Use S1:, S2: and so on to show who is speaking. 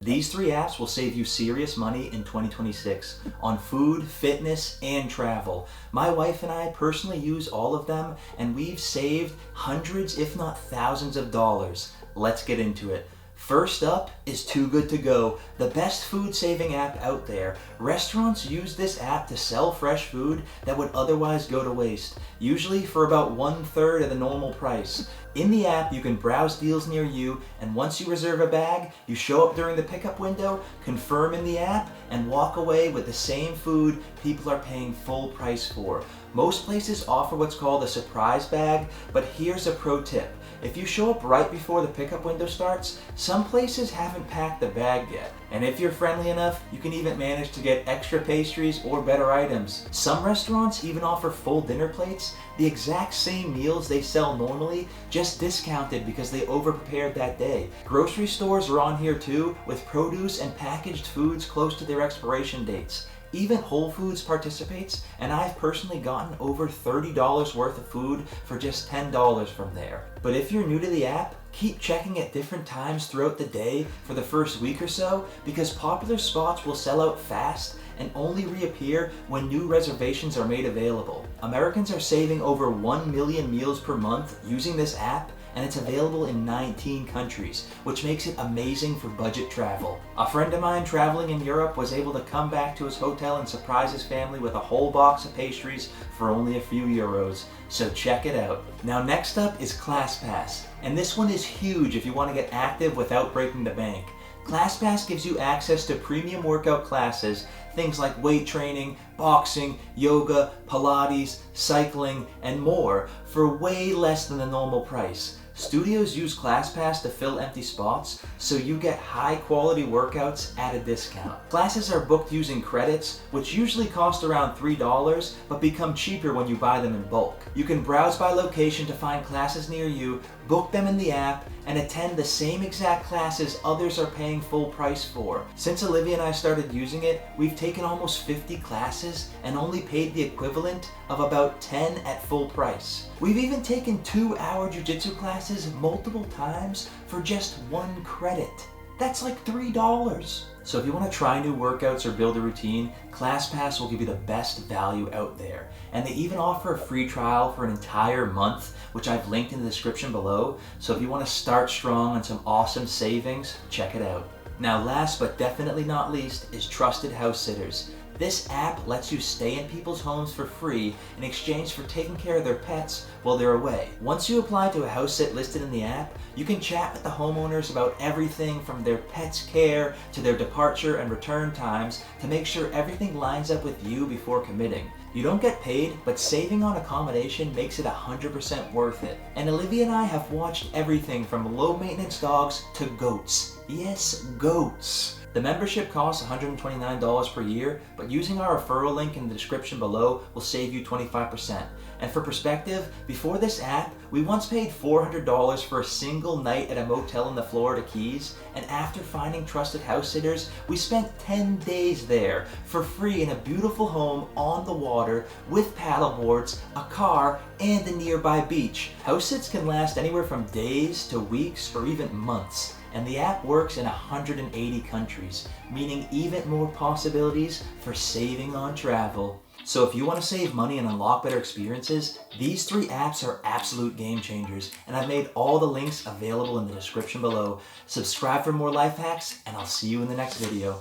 S1: These three apps will save you serious money in 2026 on food, fitness, and travel. My wife and I personally use all of them, and we've saved hundreds, if not thousands of dollars. Let's get into it. First up is Too Good To Go, the best food saving app out there. Restaurants use this app to sell fresh food that would otherwise go to waste, usually for about 1/3 of the normal price. In the app, you can browse deals near you, and once you reserve a bag, you show up during the pickup window, confirm in the app, and walk away with the same food people are paying full price for. Most places offer what's called a surprise bag, but here's a pro tip. If you show up right before the pickup window starts, some places haven't packed the bag yet. And if you're friendly enough, you can even manage to get extra pastries or better items. Some restaurants even offer full dinner plates, the exact same meals they sell normally, just discounted because they over-prepared that day. Grocery stores are on here too, with produce and packaged foods close to their expiration dates. Even Whole Foods participates, and I've personally gotten over $30 worth of food for just $10 from there. But if you're new to the app, keep checking at different times throughout the day for the first week or so, because popular spots will sell out fast and only reappear when new reservations are made available. Americans are saving over 1 million meals per month using this app, and it's available in 19 countries, which makes it amazing for budget travel. A friend of mine traveling in Europe was able to come back to his hotel and surprise his family with a whole box of pastries for only a few euros. So check it out. Now next up is ClassPass, and this one is huge if you want to get active without breaking the bank. ClassPass gives you access to premium workout classes, things like weight training, boxing, yoga, Pilates, cycling, and more for way less than the normal price. Studios use ClassPass to fill empty spots, so you get high quality workouts at a discount. Classes are booked using credits, which usually cost around $3, but become cheaper when you buy them in bulk. You can browse by location to find classes near you, book them in the app, and attend the same exact classes others are paying full price for. Since Olivia and I started using it, we've taken almost 50 classes and only paid the equivalent of about 10 at full price. We've even taken 2-hour jiu-jitsu classes multiple times for just 1 credit. That's like $3. So if you want to try new workouts or build a routine, ClassPass will give you the best value out there. And they even offer a free trial for an entire month, which I've linked in the description below. So if you want to start strong on some awesome savings, check it out. Now last but definitely not least is Trusted House Sitters. This app lets you stay in people's homes for free in exchange for taking care of their pets while they're away. Once you apply to a house sit listed in the app, you can chat with the homeowners about everything from their pet's care to their departure and return times to make sure everything lines up with you before committing. You don't get paid, but saving on accommodation makes it 100% worth it. And Olivia and I have watched everything from low maintenance dogs to goats. Yes, goats. The membership costs $129 per year, but using our referral link in the description below will save you 25%. And for perspective, before this app, we once paid $400 for a single night at a motel in the Florida Keys, and after finding trusted house sitters, we spent 10 days there for free in a beautiful home on the water with paddleboards, a car, and a nearby beach. House sits can last anywhere from days to weeks or even months. And the app works in 180 countries, meaning even more possibilities for saving on travel. So if you want to save money and unlock better experiences, these 3 apps are absolute game changers, and I've made all the links available in the description below. Subscribe for more life hacks, and I'll see you in the next video.